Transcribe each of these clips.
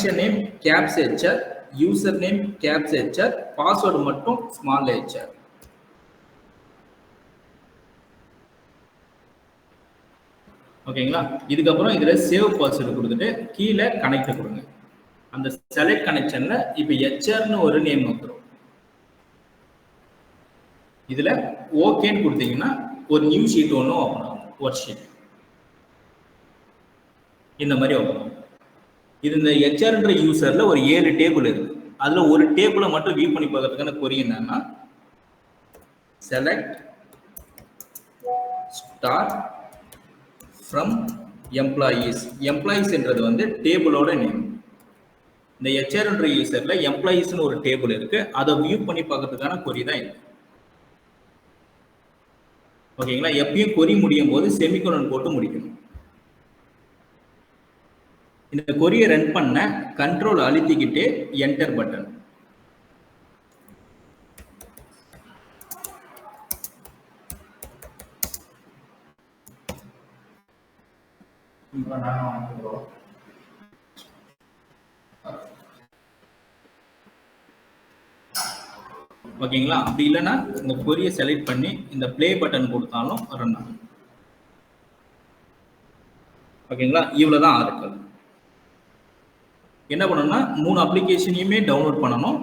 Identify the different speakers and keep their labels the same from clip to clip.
Speaker 1: Connection name caps HR, user name caps HR, password மட்டும் small HR. ஓகேங்களா? இதுக்கப்புறம் இதில் சேவ் பாஸ்வேர்டு கொடுத்துட்டு கீழே கனெக்ட் கொடுங்க. அந்த செலக்ட் கனெக்ஷனில் இப்போ ஹெச்ஆர்னு ஒரு நேம் வந்துடும். இதில் ஓகேன்னு கொடுத்தீங்கன்னா ஒரு நியூ ஷீட் ஒன்று ஓப்பன் ஆகும். ஒர்க் ஷீட் இந்த மாதிரி ஓப்பன் ஆகும். இது இந்த ஹெச்ஆர்ன்ற யூசரில் ஒரு 7 டேபிள் இருக்குது. அதில் ஒரு டேபிளை மட்டும் வியூ பண்ணி பார்க்கறதுக்கான கொரி என்னன்னா செலக்ட் ஸ்டார் ஃப்ரம் எம்ப்ளாயீஸ். எம்ப்ளாயீஸ்ன்றது வந்து டேபிளோட நேம். இந்த ஹெச்ஆர்ன்ற யூசர்ல எம்ப்ளாயீஸ்னு ஒரு டேபிள் இருக்கு. அதை வியூ பண்ணி பார்க்கறதுக்கான கொரி தான் இது. ஓகேங்களா? எப்பயும் கொரி முடியும் போது செமிகோலன் போட்டு முடிக்கணும். இந்த கொரியை ரன் பண்ண கண்ட்ரோல் அழுத்திக்கிட்டே என்டர் பட்டன். ஓகேங்களா? அப்படி இல்லைன்னா இந்த கொரியை செலக்ட் பண்ணி இந்த பிளே பட்டன் கொடுத்தாலும் ரன் ஆகும். ஓகேங்களா? இவ்வளவுதான் ஆர்டர். என்ன பண்ணணும்னா 3 அப்ளிகேஷனையுமே டவுன்லோட் பண்ணணும்.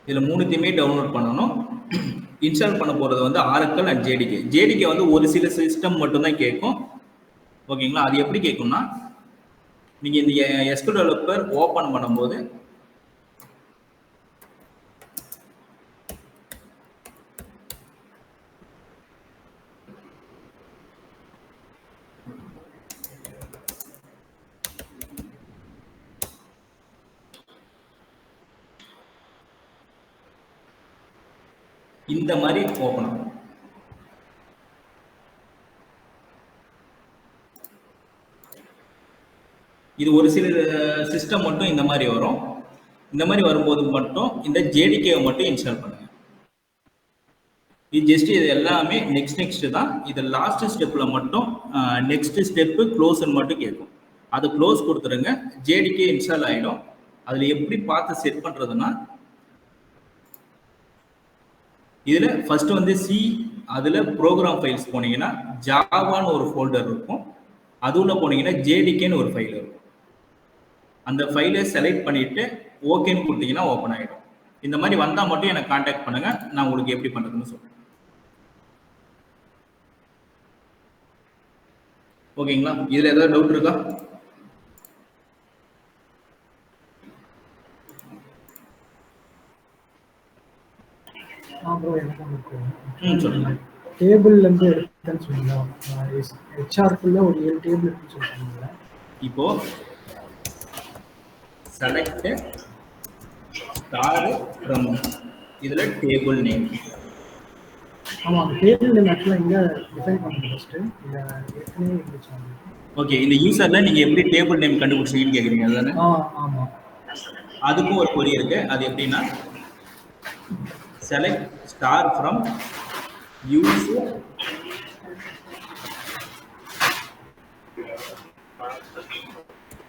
Speaker 1: இதுல 3த்தையுமே டவுன்லோட் பண்ணணும். இன்ஸ்டால் பண்ண போறது வந்து ஆரக்கிள் அண்ட் ஜேடிகே. ஜேடிகே வந்து ஒரு சில சிஸ்டம் மட்டும் தான் கேட்கும். ஓகேங்களா? அது எப்படி கேட்கும்னா நீங்க இந்த எஸ்கியூஎல் டெவலப்பர் ஓபன் பண்ணும்போது இந்த மாதிரி ஓபன் ஆகும். இது ஒரு சில சிஸ்டம் மட்டும் இந்த மாதிரி வரும். இந்த மாதிரி வரும்போது மட்டும் இந்த ஜேடிகேவை மட்டும் இன்ஸ்டால் பண்ணுங்க. இது ஜஸ்ட் இது எல்லாமே நெக்ஸ்ட் தான். இது லாஸ்ட் ஸ்டெப்ல மட்டும் நெக்ஸ்ட் ஸ்டெப் க்ளோஸ்ன்னு மட்டும் கேட்கும். அது க்ளோஸ் கொடுத்துருங்க. ஜேடிகே இன்ஸ்டால் ஆகிடும். அதுல எப்படி பார்த்து செட் பண்றதுன்னா இதுல ஃபர்ஸ்ட் வந்து சி, அதுல ப்ரோக்ராம் ஃபைல்ஸ் போனீங்கன்னா ஜாவான்னு ஒரு ஃபோல்டர் இருக்கும். அது உள்ள போனீங்கன்னா ஜேடிகேன்னு ஒரு ஃபைல் இருக்கும். அந்த ஃபைலை செலக்ட் பண்ணிட்டு ஓகேன்னு கொடுத்தீங்கன்னா ஓப்பன் ஆகிடும். இந்த மாதிரி வந்தா மட்டும் எனக்கு கான்டாக்ட் பண்ணுங்க. நான் உங்களுக்கு எப்படி பண்றதுன்னு சொல்றேன். ஓகேங்களா? இதுல ஏதாவது டவுட் இருக்கா? சொல்லுங்க.
Speaker 2: டேபிள்ல இருந்து எடுத்தேன்னு சொன்னீங்க. ஹெச்ஆர்க்குள்ள ஒரு 7 டேபிள் இருக்குன்னு சொல்றீங்க.
Speaker 1: இப்போ செலக்ட் ஸ்டார் ஃப்ரம் இதுல டேபிள் நேம்.
Speaker 2: ஆமா, டேபிள் நேம் ஆக்சுவலா இங்க டிஃபைன் பண்ணுங்க ஃபர்ஸ்ட். இந்த ஏற்கனவே இருந்துச்சு.
Speaker 1: ஓகே, இந்த யூசர்ல நீங்க எப்படி டேபிள் நேம் கண்டுபிடிச்சீங்கன்னு கேக்குறீங்க அதானே?
Speaker 2: ஆமா.
Speaker 1: அதுக்கும் ஒரு கொரி இருக்கு. அது எப்படின்னா select star from user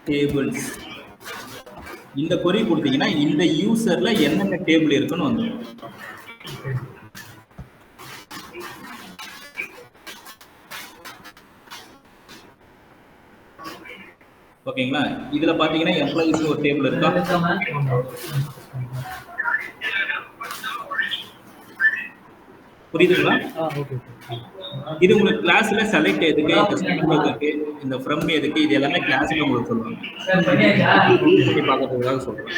Speaker 1: tables. இந்த கொரி கொடுத்தீங்கன்னா இந்த யூசர்ல என்னென்ன டேபிள் இருக்குன்னு வந்துடும். ஓகேங்களா? இதுல பாத்தீங்கன்னா எம்ப்ளாயிஸ் ஒரு டேபிள் இருக்கா? புரியுதுங்களா? இது உங்களுக்கு கிளாஸ்ல செலக்ட் எதுக்கு, இந்த ஸ்டார் எதுக்கு, இந்த ஃப்ரம் எதுக்கு, இது எல்லாமே கிளாஸ்ல உங்களுக்கு சொல்லுவாங்க. பண்ணி பார்க்கறதுக்காக சொல்றேன்.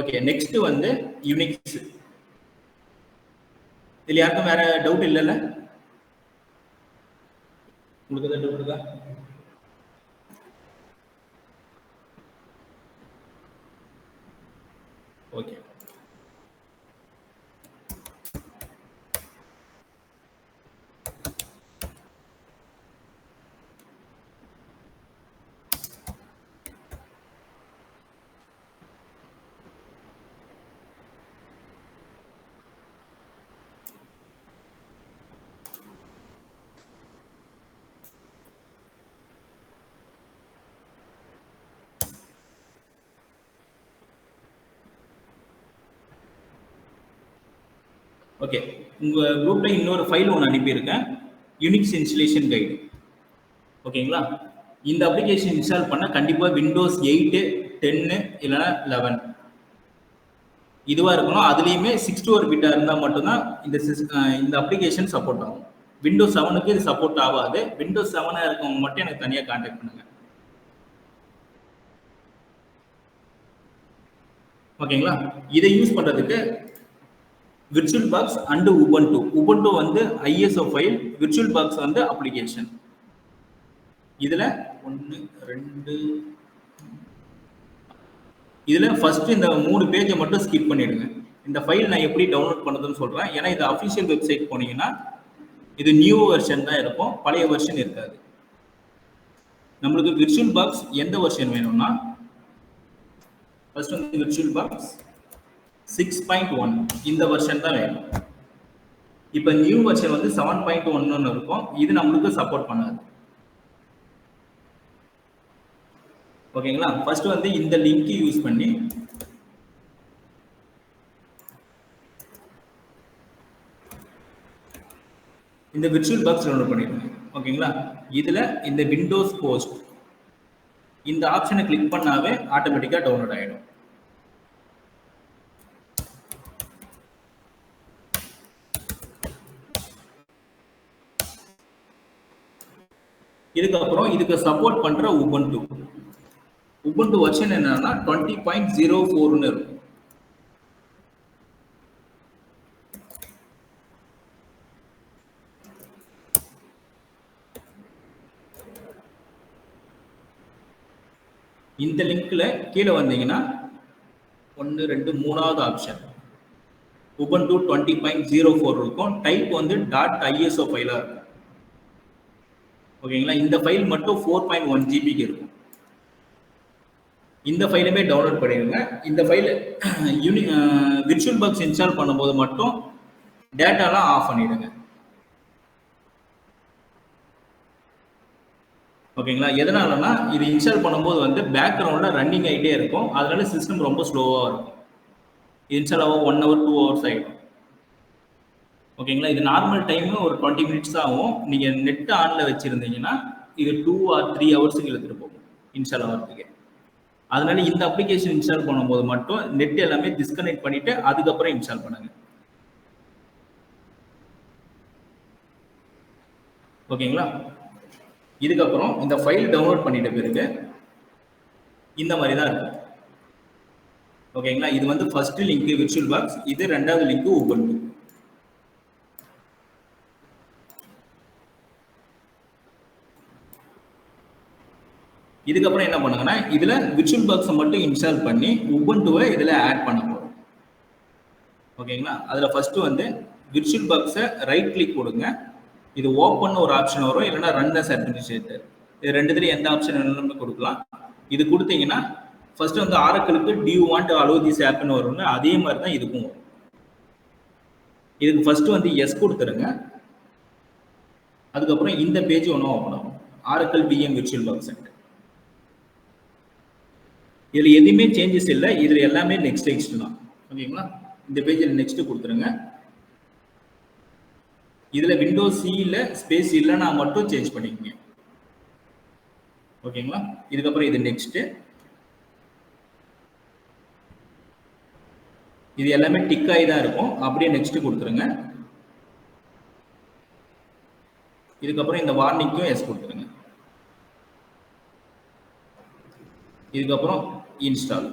Speaker 1: ஓகே, நெக்ஸ்ட் வந்து யூனிக்ஸ். இதுல யாருக்கும் வேற டவுட் இல்லைல்ல? உங்களுக்கு ஏதாவது டவுட் இருக்கா? ஓகே. ஓகே, உங்க குரூப்ல இன்னொரு ஃபைல் ஒன்று அனுப்பியிருக்கேன், யூனிக்ஸ் இன்ஸ்டலேஷன் கைடு. ஓகேங்களா? இந்த அப்ளிகேஷன் இன்ஸ்டால் பண்ண கண்டிப்பாக விண்டோஸ் 8, 10 இல்லைன்னா 11 இதுவாக இருக்கணும். அதுலேயுமே 64 பிட்டாக இருந்தால் மட்டும்தான் இந்த அப்ளிகேஷன் சப்போர்ட் ஆகும். விண்டோஸ் 7க்கு இது சப்போர்ட் ஆகாது. விண்டோஸ் 7 இருக்கவங்க மட்டும் எனக்கு தனியாக கான்டாக்ட் பண்ணுங்க. ஓகேங்களா? இதை யூஸ் பண்ணுறதுக்கு விர்ச்சுவல் பாக்ஸ் அண்ட் உபுண்டு வந்து ஐஎஸ்ஓ ஃபைல், விர்ச்சுவல் பாக்ஸ் வந்து அப்ளிகேஷன். இதுல 1 2 இதுல ஃபர்ஸ்ட் இந்த 3 பேஜை மட்டும் ஸ்கிப் பண்ணிடுங்க. இந்த ஃபைல் நான் எப்படி டவுன்லோட் பண்ணுறதுன்னு சொல்றேன். ஏன்னா இது அஃபிஷியல் வெப்சைட் போனீங்கன்னா இது நியூ வெர்ஷன் தான் இருக்கும், பழைய வெர்ஷன் இருக்காது. நம்மளுக்கு விர்ச்சுவல் பாக்ஸ் எந்த வெர்ஷன் வேணும்னா ஃபர்ஸ்ட் வந்து விர்ச்சுவல் பாக்ஸ் 6.1 இந்த வெர்ஷன் தான் வேணும். இப்போ நியூ வெர்ஷன் வந்து 7.1 இருக்கும். இது நம்மளுக்கு சப்போர்ட் பண்ணாது. ஓகேங்களா? ஃபர்ஸ்ட் வந்து இந்த லிங்க் யூஸ் பண்ணி இந்த விர்ச்சுவல் பாக்ஸ் டவுன்லோட் பண்ணிடுங்க. ஓகேங்களா? இதுல இந்த விண்டோஸ் போஸ்ட் இந்த ஆப்ஷனை கிளிக் பண்ணாவே ஆட்டோமேட்டிக்கா டவுன்லோட் ஆயிடும். இதுக்கப்புறம் இதுக்கு சப்போர்ட் பண்ற உபுண்டு வெர்ஷன் என்னன்னா 20.04 இருக்கும். இந்த லிங்க்ல கீழே வந்தீங்கன்னா 1 2 3வது ஆப்ஷன் உபுண்டு 20.04 இருக்கும். டைப் வந்து .iso ஃபைலா இருக்கும். ஓகேங்களா? இந்த ஃபைல் மட்டும் 4.1 GB இருக்கும். இந்த ஃபைலுமே டவுன்லோட் பண்ணிடுங்க. இந்த ஃபைல் விர்ச்சுவல் பாக்ஸ் இன்ஸ்டால் பண்ணும்போது மட்டும் டேட்டாலாம் ஆஃப் பண்ணிடுங்க. ஓகேங்களா? எதனாலனா இது இன்ஸ்டால் பண்ணும்போது வந்து பேக்ரவுண்ட்ல ரன்னிங் ஆகிட்டே இருக்கும். அதனால சிஸ்டம் ரொம்ப ஸ்லோவாக இருக்கும். இன்ஸ்டால் ஆக 1 hour 2 hours ஆகிடும். ஓகேங்களா? இது நார்மல் டைம் ஒரு 20 minutes ஆகும். நீங்கள் நெட் ஆனில் வச்சுருந்தீங்கன்னா இது 2 or 3 hours இழுத்துட்டு போகும் இன்ஸ்டால் ஆகிறதுக்கு. அதனால இந்த அப்ளிகேஷன் இன்ஸ்டால் பண்ணும்போது மட்டும் நெட் எல்லாமே டிஸ்கனெக்ட் பண்ணிட்டு அதுக்கப்புறம் இன்ஸ்டால் பண்ணுங்க. ஓகேங்களா? இதுக்கப்புறம் இந்த ஃபைல் டவுன்லோட் பண்ணிட்ட பிறகு இந்த மாதிரி தான் இருக்கும். ஓகேங்களா? இது வந்து ஃபர்ஸ்ட் லிங்க் விர்ச்சுவல் பாக்ஸ், இது ரெண்டாவது லிங்க் உபுண்டு. இதுக்கப்புறம் என்ன பண்ணுங்கன்னா இதுல விர்ச்சுவல் பாக்ஸை மட்டும் இன்ஸ்டால் பண்ணி உபுண்டுவை இதுல ஆட் பண்ண போறோம். ஓகேங்களா? அதுல ஃபர்ஸ்ட் வந்து விர்ச்சுவல் பாக்ஸை ரைட் கிளிக் கொடுங்க. இது ஓப்பன் ஒரு ஆப்ஷன் வரும், இல்லைன்னா ரன் அஸ் அட்மினிஸ்ட்ரேட்டர். இது ரெண்டுத்துல எந்த ஆப்ஷன் வேணும்னு கொடுக்கலாம். இது கொடுத்தீங்கன்னா ஃபர்ஸ்ட் வந்து ஆரக்கிளுக்கு do you want to allow this app-னு வரும்ல, அதே மாதிரி தான் இதுக்கும் வரும். இதுக்கு ஃபர்ஸ்ட் வந்து எஸ் கொடுத்துருங்க. அதுக்கப்புறம் இந்த பேஜ் ஒன்றும் ஓப்பன் ஆகும், ஆரக்கிள் VM விர்ச்சுவல் பாக்ஸ். இதுல எதுவுமே சேஞ்சஸ் இல்லை, இதுல எல்லாமே நெக்ஸ்ட் தான். ஓகேங்களா? இந்த பேஜில் நெக்ஸ்ட் கொடுத்துருங்க. இதுல விண்டோஸ் C-ல ஸ்பேஸ் இல்லைன்னா மட்டும் சேஞ்ச் பண்ணிக்கங்க. ஓகேங்களா? இதுக்கப்புறம் இது நெக்ஸ்ட். இது எல்லாமே டிக் ஆகி தான் இருக்கும், அப்படியே நெக்ஸ்ட் கொடுத்துருங்க. இதுக்கப்புறம் இந்த வார்னிங்க்கும் எஸ் கொடுத்துருங்க. இதுக்கப்புறம் இன்ஸ்டால்.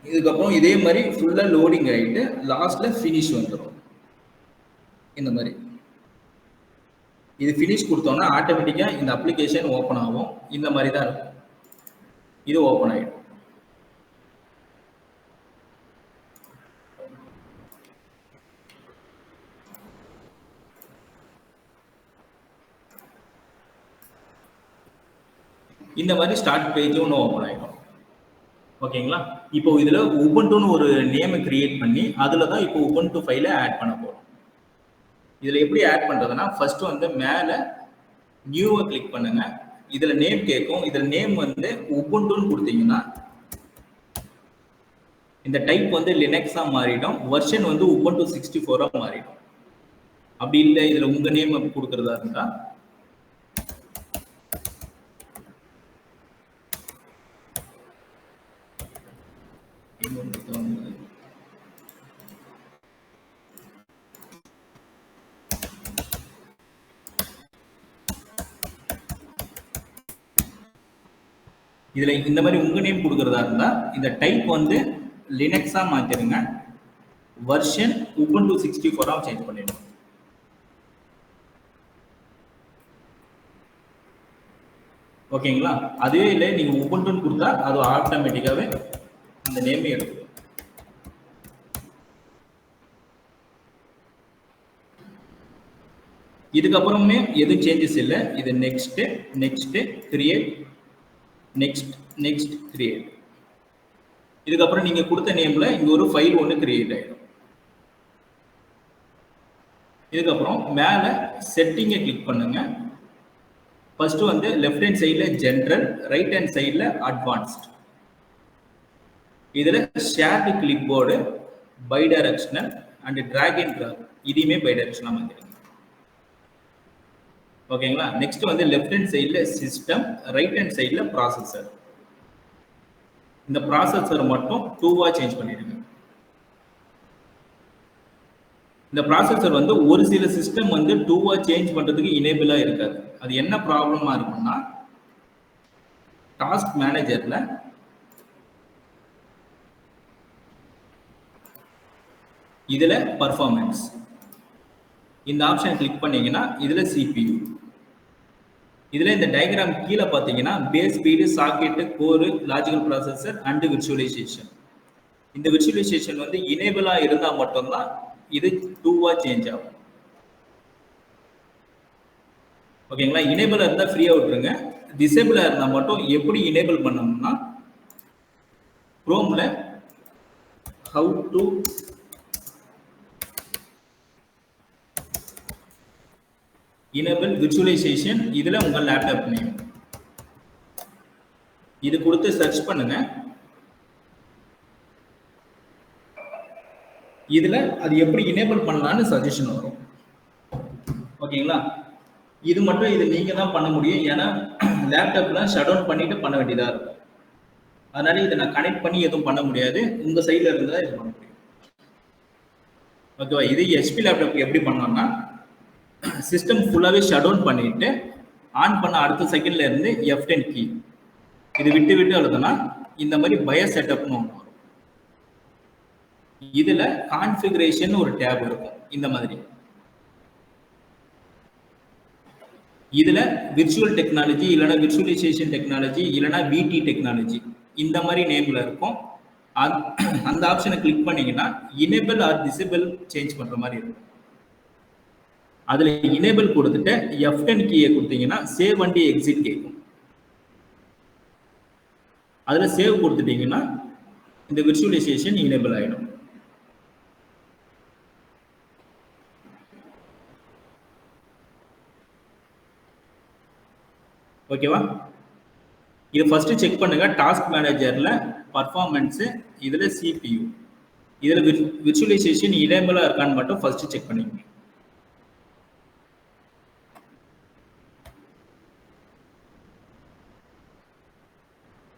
Speaker 1: இதுக்கப்புறம் இதே மாதிரி ஃபுல்லா லோடிங் ஆகிட்டு லாஸ்ட்ல ஃபினிஷ் வந்துடும். இந்த மாதிரி இது ஃபினிஷ் கொடுத்தோம்னா ஆட்டோமேட்டிக்கா இந்த அப்ளிகேஷன் ஓப்பன் ஆகும். இந்த மாதிரி தான் இருக்கும். இது ஓப்பன் ஆகிடும். இந்த மாதிரி ஸ்டார்ட் பேஜ் ஒன்று ஓப்பன் ஆகிடும். ஓகேங்களா? இப்போ இதுல உபுண்டுன்னு ஒரு நேமை கிரியேட் பண்ணி அதுல தான் இப்போ உபுண்டு ஃபைலை ஆட் பண்ண போறோம். இதுல எப்படி ஆட் பண்றதுன்னா ஃபர்ஸ்ட் வந்து மேல நியூவை கிளிக் பண்ணுங்க. இதுல நேம் கேட்கும். இதுல நேம் வந்து உபுண்டுன்னு கொடுத்தீங்கன்னா இந்த டைப் வந்து லினக்ஸா மாறிடும், வெர்ஷன் வந்து உபுண்டு 64 மாறிடும். அப்படி இல்லை இதுல உங்க நேம் கொடுக்கறதா இருந்தா இதுல இந்த மாதிரி உங்க நேம் கொடுக்கறதா இருந்தா இந்த டைப் வந்து லினக்ஸா மாத்திருங்க, வெர்ஷன் உபுண்டு 64 சேஞ்ச் பண்ணிடுங்க. ஓகேங்களா? அதுவே இல்லை நீங்க உபுண்டுன்னு கொடுத்தா அது ஆட்டோமேட்டிக்காவே அந்த நேமே எடுக்கும். இதுக்கப்புறமே எதுவும் சேஞ்சஸ் இல்லை. இது next next create next next create. இதுக்கப்புறம் நீங்க கொடுத்த நேம்ல இங்க ஒரு ஃபைல் ஒன்று கிரியேட் ஆயிடும். இதுக்கப்புறம் மேல செட்டிங்கை கிளிக் பண்ணுங்க. ஃபர்ஸ்ட் வந்து லெஃப்ட் ஹேண்ட் சைடில் ஜென்ரல், ரைட் ஹேண்ட் சைடில் அட்வான்ஸ்ட். இதுல shared clipboard, bidirectional and drag and drop இதையுமே பை டைரக்ஷனாக மாற்றிடுங்க. ஓகேங்களா? நெக்ஸ்ட் வந்து லெஃப்ட் ஹேண்ட் சைடில் சிஸ்டம், ரைட் ஹேண்ட் சைடில் ப்ராசஸர். இந்த ப்ராசஸர் மட்டும் 2 சேஞ்ச் பண்ணிடுங்க. இந்த ப்ராசஸர் வந்து ஒரு சில சிஸ்டம் வந்து 2 சேஞ்ச் பண்றதுக்கு இனேபிளா இருக்காது. அது என்ன ப்ராப்ளமா இருக்கும்னா, டாஸ்க் மேனேஜர்ல இதுல பர்ஃபார்மன்ஸ் இந்த ஆப்ஷன் கிளிக் பண்ணீங்கன்னா இதுல CPU, இதுல இந்த டயக்ராம் கீழே பார்த்தீங்கன்னா base speed, socket, core, logical processor and virtualization. இந்த விர்ச்சுவலைசேஷன் வந்து இனேபிளா இருந்தா மட்டும்தான் இது 2 சேஞ்ச் ஆகும். ஓகேங்களா? இனேபிளா இருந்தா ஃப்ரீயா விட்டுருங்க. டிசேபிளா இருந்தா மட்டும் எப்படி இனேபிள் பண்ணணும்னா, குரோம்ல ஹவு டு எனேபிள் விர்ச்சுவலைசேஷன், இதுல உங்க லேப்டாப் நேம் இது கொடுத்து சர்ச் பண்ணுங்க. இதுல அது எப்படி எனேபிள் பண்ணலாம்னு சஜஷன் வரும். ஓகேங்களா? இது மட்டும் இது நீங்க தான் பண்ண முடியும். ஏன்னா லேப்டாப்ல ஷட் டவுன் பண்ணிட்டு பண்ண வேண்டியதா இருக்கும். அதனால இதை நான் கனெக்ட் பண்ணி எதுவும் பண்ண முடியாது. உங்க சைட்ல இருந்தா இது பண்ண முடியும். ஓகேவா? இது HP லேப்டாப் எப்படி பண்ணோம்னா, சிஸ்டம் ஃபுல்லாவே ஷட் டவுன் பண்ணிட்டு ஆன் பண்ண அடுத்த செகண்ட்ல இருந்து F10 கீ இது விட்டு விட்டு அழுதுனா இந்த மாதிரி பய செட்டப்னு ஒன்று வரும். இதுல கான்ஃபிகரேஷன் ஒரு டேப் இருக்கும். இந்த மாதிரி இதுல விர்ச்சுவல் டெக்னாலஜி இல்லைன்னா விர்ச்சுவலைசேஷன் டெக்னாலஜி இல்லைன்னா VT டெக்னாலஜி இந்த மாதிரி நேம்ல இருக்கும். அந்த ஆப்ஷனை கிளிக் பண்ணீங்கன்னா எனேபிள் ஆர் டிசேபிள் சேஞ்ச் பண்ற மாதிரி இருக்கும். அதுல எனேபிள் கொடுத்துட்டு F10 கீயை கொடுத்தீங்கன்னா சேவ் அண்ட் எக்ஸிட் கேட்கும். அதுல சேவ் கொடுத்துட்டீங்கன்னா இந்த விர்ச்சுவலைசேஷன் எனேபிள் ஆயிடும். ஓகேவா? இது ஃபர்ஸ்ட் செக் பண்ணுங்க. டாஸ்க் மேனேஜர்ல பர்ஃபார்மன்ஸ், இதுல CPU, இதுல விர்ச்சுவலைசேஷன் எனேபிளா இருக்கான்னு மட்டும் ஃபர்ஸ்ட் செக் பண்ணிக்கங்க.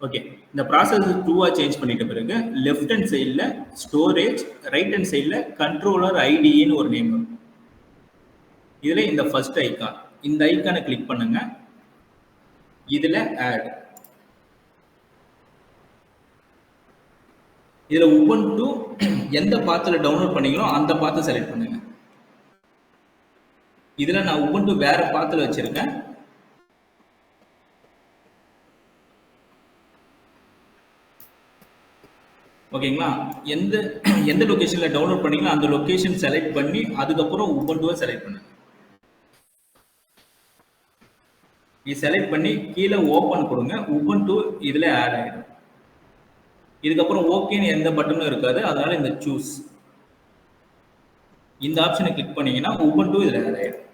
Speaker 1: ஓகே, இந்த ப்ராசஸ் 2 சேஞ்ச் பண்ணிட்ட பிறகு லெஃப்ட் ஹேண்ட் சைடில் ஸ்டோரேஜ், ரைட் ஹேண்ட் சைடில் கண்ட்ரோலர் ஐடின்னு ஒரு நேம் வரும். இதுல இந்த ஃபர்ஸ்ட் ஐக்கான், இந்த ஐக்கானை கிளிக் பண்ணுங்க. இதுல ஆட், இதுல உபுண்டு எந்த பாத்துல டவுன்லோட் பண்ணீங்களோ அந்த பாத்தை செலக்ட் பண்ணுங்க. இதுல நான் உபுண்டு வேற பாத்துல வச்சிருக்கேன். ஓகேங்களா? எந்த லொகேஷன்ல டவுன்லோட் பண்ணீங்களோ அந்த லொகேஷன் செலக்ட் பண்ணி அதுக்கப்புறம் உபுண்டுவை செலக்ட் பண்ணுங்க. இது செலக்ட் பண்ணி கீழே ஓபன் கொடுங்க. உபுண்டு இதுல ஆட் ஆயிடும். இதுக்கப்புறம் ஓகேன்னு எந்த பட்டனும் இருக்காது. அதனால இந்த சூஸ் இந்த ஆப்ஷனை கிளிக் பண்ணீங்கன்னா உபுண்டு இதுல ஆட் ஆயிடும்.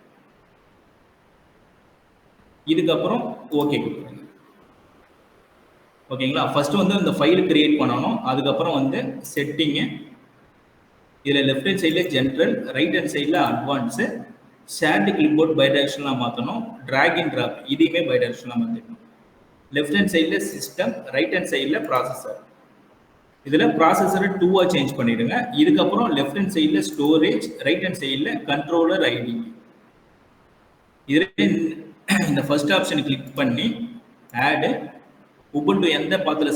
Speaker 1: இதுக்கப்புறம் ஓகே கொடுங்க. ஓகேங்களா. ஃபர்ஸ்ட் வந்து இந்த ஃபைல் கிரியேட் பண்ணணும். அதுக்கப்புறம் வந்து செட்டிங்கு, இதில் லெஃப்ட் ஹேண்ட் சைடில் ஜென்ரல், ரைட் ஹேண்ட் சைடில் அட்வான்ஸு, ஷேர்டு கிளிப்போர்ட் பைடைரக்ஷனலாக மாற்றணும், ட்ராக் அண்ட் ட்ராப் இதையுமே பைடைரக்ஷனலாக மாற்றிடணும். லெஃப்ட் ஹேண்ட் சைடில் சிஸ்டம், ரைட் ஹேண்ட் சைடில் ப்ராசஸர். இதில் ப்ராசஸரை 2ஆ சேஞ்ச் பண்ணிடுங்க. இதுக்கப்புறம் லெஃப்ட் ஹேண்ட் சைடில் ஸ்டோரேஜ், ரைட் ஹேண்ட் சைடில் கண்ட்ரோலர் ஐடி. இதில் இந்த ஃபர்ஸ்ட் ஆப்ஷன் கிளிக் பண்ணி ஆடு உபுண்டு எந்த பாத்தில்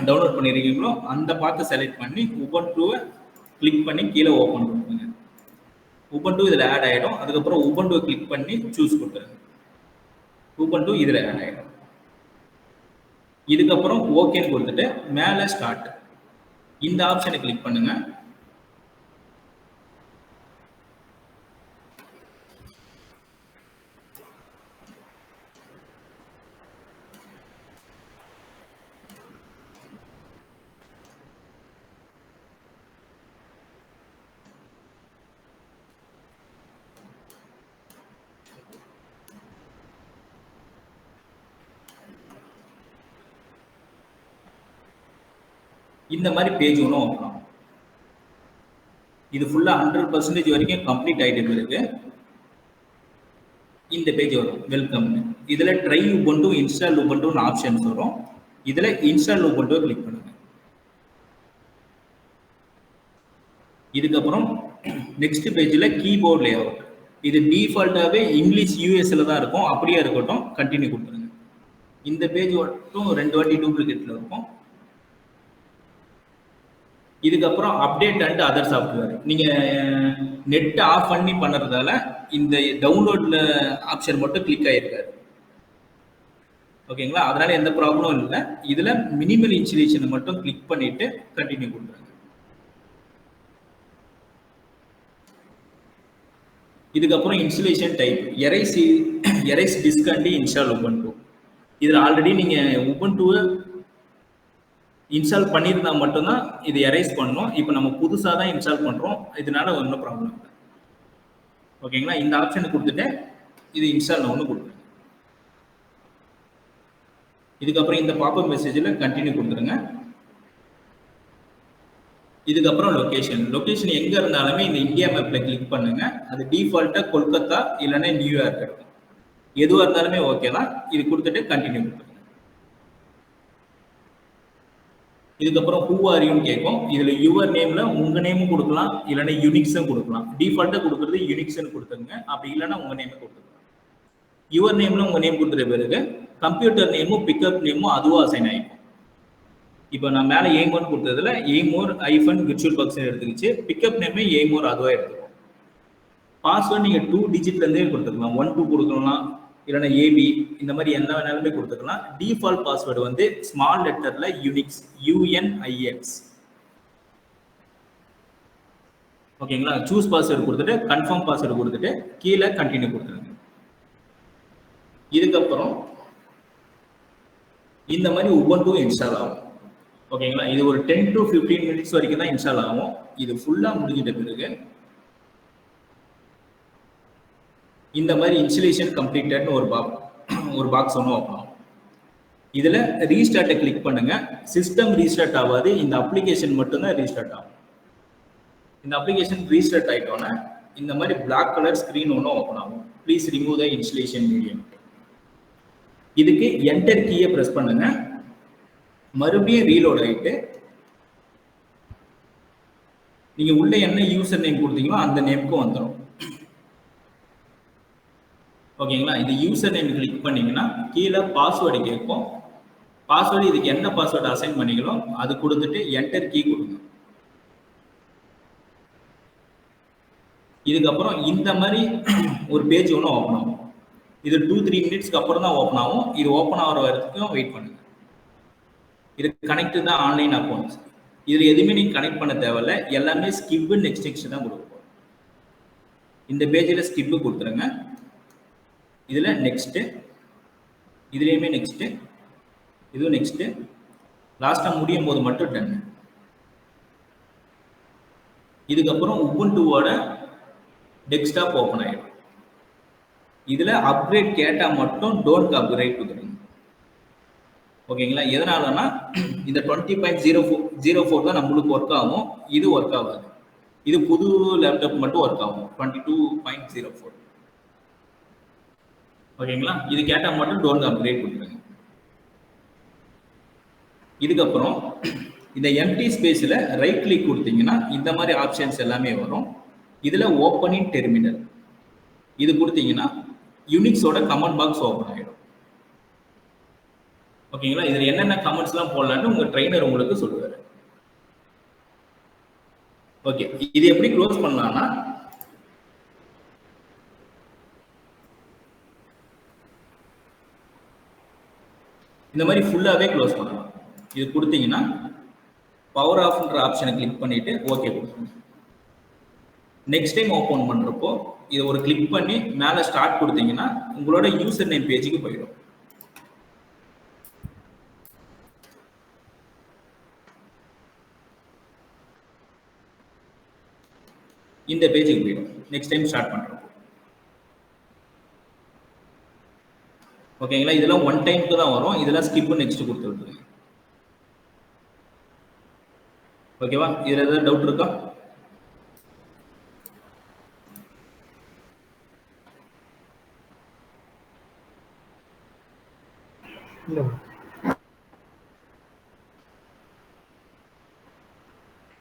Speaker 1: டவுன்லோட் பண்ணியிருக்கீங்களோ அந்த பாத்தை செலக்ட் பண்ணி உபுண்டுவை கிளிக் பண்ணி கீழே ஓப்பன் பண்ணுங்க. உபுண்டு இதில் ஆட் ஆகிடும். அதுக்கப்புறம் உபுண்டுவை கிளிக் பண்ணி சூஸ் கொடுத்துருங்க. உபுண்டு இதில் ஆட் ஆகிடும். இதுக்கப்புறம் ஓகேன்னு கொடுத்துட்டு மேலே ஸ்டார்ட் இந்த ஆப்ஷனை கிளிக் பண்ணுங்க. இந்த மாதிரி பேஜ் ஒன்றும் ஓப்பன் ஆகும். இது ஃபுல்லாக 100% வரைக்கும் கம்ப்ளீட் ஆகிட்டு இருக்கு. இந்த பேஜ் வரும் வெல்கம். இதில் ட்ரை உபுண்டு, இன்ஸ்டால் உபுண்டுன்னு ஆப்ஷன்ஸ் வரும். இதில் இன்ஸ்டால் உபுண்டுவை கிளிக் பண்ணுங்க. இதுக்கப்புறம் நெக்ஸ்ட் பேஜில் கீபோர்ட் லேஅவுட். இது டிஃபால்ட்டாகவே இங்கிலீஷ் யூஎஸ்ல தான் இருக்கும். அப்படியே இருக்கட்டும், கண்டினியூ கொடுத்துருங்க. இந்த பேஜ் மட்டும் 2 வாட்டி டூப்ளிகேட்டில் இருக்கும். இதுக்கப்புறம் அப்டேட் அண்ட் அதர் சாஃப்ட்வேர். நீங்கள் நெட் ஆஃப் பண்ணி பண்ணுறதால இந்த டவுன்லோட்ல ஆப்ஷன் மட்டும் கிளிக் ஆகிருக்காரு. ஓகேங்களா, அதனால எந்த ப்ராப்ளமும் இல்லை. இதில் மினிமல் இன்ஸ்டலேஷனை மட்டும் கிளிக் பண்ணிட்டு கண்டினியூ கொடுக்குறாங்க. இதுக்கப்புறம் installation type erase disk and install Ubuntu. இதில் ஆல்ரெடி நீங்கள் உபுண்டுவை இன்ஸ்டால் பண்ணியிருந்தா மட்டும்தான் இது எரைஸ் பண்ணணும். இப்போ நம்ம புதுசாக தான் இன்ஸ்டால் பண்ணுறோம், இதனால ஒன்றும் ப்ராப்ளம் இல்லை. ஓகேங்களா, இந்த ஆப்ஷனை கொடுத்துட்டு இது இன்ஸ்டால் ஒன்று கொடுத்துருங்க. இதுக்கப்புறம் இந்த பாப்அப் மெசேஜில் கண்டினியூ கொடுத்துருங்க. இதுக்கப்புறம் லொக்கேஷன் எங்கே இருந்தாலுமே இந்த இந்தியா மேப்பில் கிளிக் பண்ணுங்க. அது டிஃபால்ட்டாக கொல்கத்தா இல்லைன்னா நியூயார்க் இருக்கும். எதுவாக இருந்தாலுமே ஓகே தான். இது கொடுத்துட்டு கண்டினியூ கொடுத்துருங்க. இதுக்கப்புறம் ஹூ ஆர் யூன்னு கேட்கும். இதில் யுவர் நேமில் உங்கள் நேமும் கொடுக்கலாம், இல்லைன்னா யூனிக்ஸும் கொடுக்கலாம். டிஃபால்ட்டாக கொடுக்குறது யூனிக்ஸ்ன்னு கொடுத்துருங்க. அப்படி இல்லைன்னா உங்கள் நேமே கொடுத்துருங்க. யுவர் நேமில் உங்கள் நேம் கொடுத்துற பிறகு கம்ப்யூட்டர் நேமும் பிக்கப் நேமும் அதுவும் அசைன் ஆகிக்கும். இப்போ நான் மேலே எய்மோர்னு கொடுத்ததுல எய்மோர் ஐஃபன் விர்ச்சுவல் பாக்ஸ் எடுத்துக்கிச்சு. பிக்கப் நேமே எய்மோர் அதுவாக எடுத்துக்கும். பாஸ்வேர்டு நீங்கள் 2 டிஜிட்லேருந்தே கொடுத்துக்கலாம். 1 2 கொடுக்கலாம், இல்லைன்னா ஏபி இந்த மாதிரி என்ன வேணாலுமே கொடுத்துக்கலாம். டிஃபால்ட் பாஸ்வேர்டு வந்து ஸ்மால் லெட்டர்ல யூனிக்ஸ் UNIX. ஓகேங்களா, சூஸ் பாஸ்வேர்டு கொடுத்துட்டு கன்ஃபார்ம் பாஸ்வேர்டு கொடுத்துட்டு கீழே கண்டினியூ கொடுத்துருங்க. இதுக்கப்புறம் இந்த மாதிரி உபுண்டு இன்ஸ்டால் ஆகும். ஓகேங்களா, இது ஒரு 10 to 15 மினிட்ஸ் வரைக்கும் தான் இன்ஸ்டால் ஆகும். இது ஃபுல்லாக முடிஞ்சிட்ட பிறகு இந்த மாதிரி இன்ஸ்டலேஷன் கம்ப்ளீட்டட்னு ஒரு பாக்ஸ் ஒன்று ஓப்பன் ஆகும். இதில் ரீஸ்டார்ட்டை கிளிக் பண்ணுங்க. சிஸ்டம் ரீஸ்டார்ட் ஆகாது, இந்த அப்ளிகேஷன் மட்டும்தான் ரீஸ்டார்ட் ஆகும். இந்த அப்ளிகேஷன் ரீஸ்டார்ட் ஆகிட்டோன்னா இந்த மாதிரி பிளாக் கலர் ஸ்க்ரீன் ஒன்று ஓப்பன் ஆகும். Please remove the installation medium. இதுக்கு என்டர் கீயை ப்ரெஸ் பண்ணுங்க. மறுபடியும் ரீலோட் ஆகிட்டு நீங்கள் உள்ள என்ன யூசர் நேம் கொடுத்தீங்களோ அந்த நேமுக்கும் வந்துடும். ஓகேங்களா, இந்த யூசர் நேம் கிளிக் பண்ணீங்கன்னா கீழே பாஸ்வேர்டு கேட்கும். பாஸ்வேர்டு இதுக்கு என்ன பாஸ்வேர்டு அசைன் பண்ணீங்களோ அது கொடுத்துட்டு என்டர் கீ கொடுங்க. இதுக்கப்புறம் இந்த மாதிரி ஒரு பேஜ் ஒன்று ஓப்பன் ஆகும். இது 2-3 மினிட்ஸ்க்கு அப்புறம் தான் ஓப்பன் ஆகும். இது ஓப்பன் ஆகிற வரைக்கும் வெயிட் பண்ணுங்க. இது கனெக்ட் தான் ஆன்லைன் அக்கௌண்ட்ஸ். இதில் எதுவுமே நீங்கள் கனெக்ட் பண்ண தேவையில்ல. எல்லாமே ஸ்கிப்பு நெக்ஸ்ட் தான் கொடுப்போம். இந்த பேஜில் ஸ்கிப்பு கொடுத்துருங்க. இதில் நெக்ஸ்ட்டு, இதுலேயுமே நெக்ஸ்ட்டு, இதுவும் நெக்ஸ்ட்டு, லாஸ்ட்டாக முடியும் போது மட்டும் டன். இதுக்கப்புறம் உபுண்டுவோட டெஸ்க்டாப் ஓப்பன் ஆகிடும். இதில் அப்கிரேட் கேட்டால் மட்டும் டோன்ட் அப்கிரேட் கொடுத்துருங்க. ஓகேங்களா? எதனாலன்னா இந்த 20.04 தான் நம்மளுக்கு ஒர்க் ஆகும். இது ஒர்க் ஆகாது. இது புது லேப்டாப் மட்டும் ஒர்க் ஆகும் 22.04. ஓகேங்களா? இது கேட்டா மட்டும் டோன்ட் அப்கிரேட் கொடுத்துருங்க. இதுக்கப்புறம் இந்த எம்டி ஸ்பேஸில் ரைட் கிளிக் கொடுத்தீங்கன்னா இந்த மாதிரி ஆப்ஷன்ஸ் எல்லாமே வரும். இதில் ஓப்பனிங் டெர்மினல் இது கொடுத்தீங்கன்னா யூனிக்ஸோட கமெண்ட் பாக்ஸ் ஓப்பன் ஆகிடும். ஓகேங்களா? இதில் என்னென்ன கமெண்ட்ஸ்லாம் போடலான்னு உங்கள் ட்ரெயினர் உங்களுக்கு சொல்லுவார். ஓகே, இது எப்படி க்ளோஸ் பண்ணலாம்னா இந்த மாதிரி ஃபுல்லாகவே க்ளோஸ் பண்ணலாம். இது கொடுத்தீங்கன்னா பவர் ஆஃப்ன்ற ஆப்ஷனை கிளிக் பண்ணிட்டு ஓகே கொடுக்கணும். நெக்ஸ்ட் டைம் ஓப்பன் பண்ணுறப்போ இதை ஒரு கிளிக் பண்ணி மேலே ஸ்டார்ட் கொடுத்தீங்கன்னா உங்களோட யூசர் நேம் பேஜுக்கு போயிடும். இந்த பேஜுக்கு போயிடும் நெக்ஸ்ட் டைம் ஸ்டார்ட் பண்ணுறப்போ. ஓகேங்களா? இதெல்லாம் ஒன் டைமுக்கு தான் வரும். இதெல்லாம் ஸ்கிப் நெக்ஸ்ட் கொடுத்து விட்டுருங்க. ஓகேவா? இதில் ஏதாவது டவுட் இருக்கா?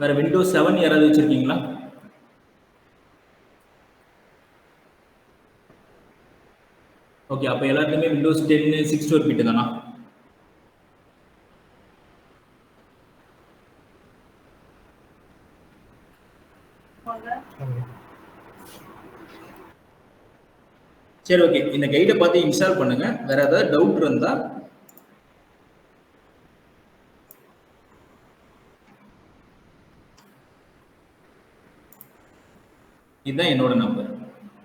Speaker 1: வேற விண்டோஸ் 7 யாராவது வச்சிருக்கீங்களா? ஓகே, அப்போ எல்லாத்துக்குமே விண்டோஸ் 10 64 பிட் தானா? சரி, ஓகே. இந்த கைடை பார்த்து இன்ஸ்டால் பண்ணுங்க. வேற ஏதாவது டவுட் இருந்தா இதுதான் என்னோட நம்பர்.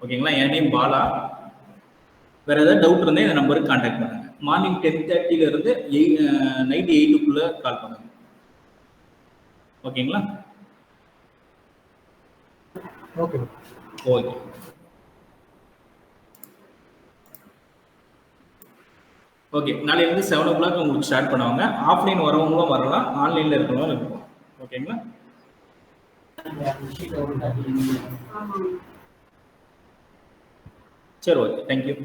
Speaker 1: ஓகேங்களா? என் நேம் பாலா. வேற ஏதாவது டவுட் இருந்தால் இந்த நம்பருக்கு கான்டாக்ட் பண்ணுங்க. மார்னிங் 10:30 இருந்து நைட் 8 கால் பண்ணுங்க. ஓகேங்களா?
Speaker 2: Okay
Speaker 1: okay. ஓகே, நாளையிலிருந்து 7 உங்களுக்கு ஸ்டார்ட் பண்ணுவாங்க. ஆஃப்லைன் வரவங்களும் வரலாம், ஆன்லைனில் இருக்கிறவங்களும் இருக்கும். ஓகேங்களா? சரி, ஓகே. தேங்க்யூ.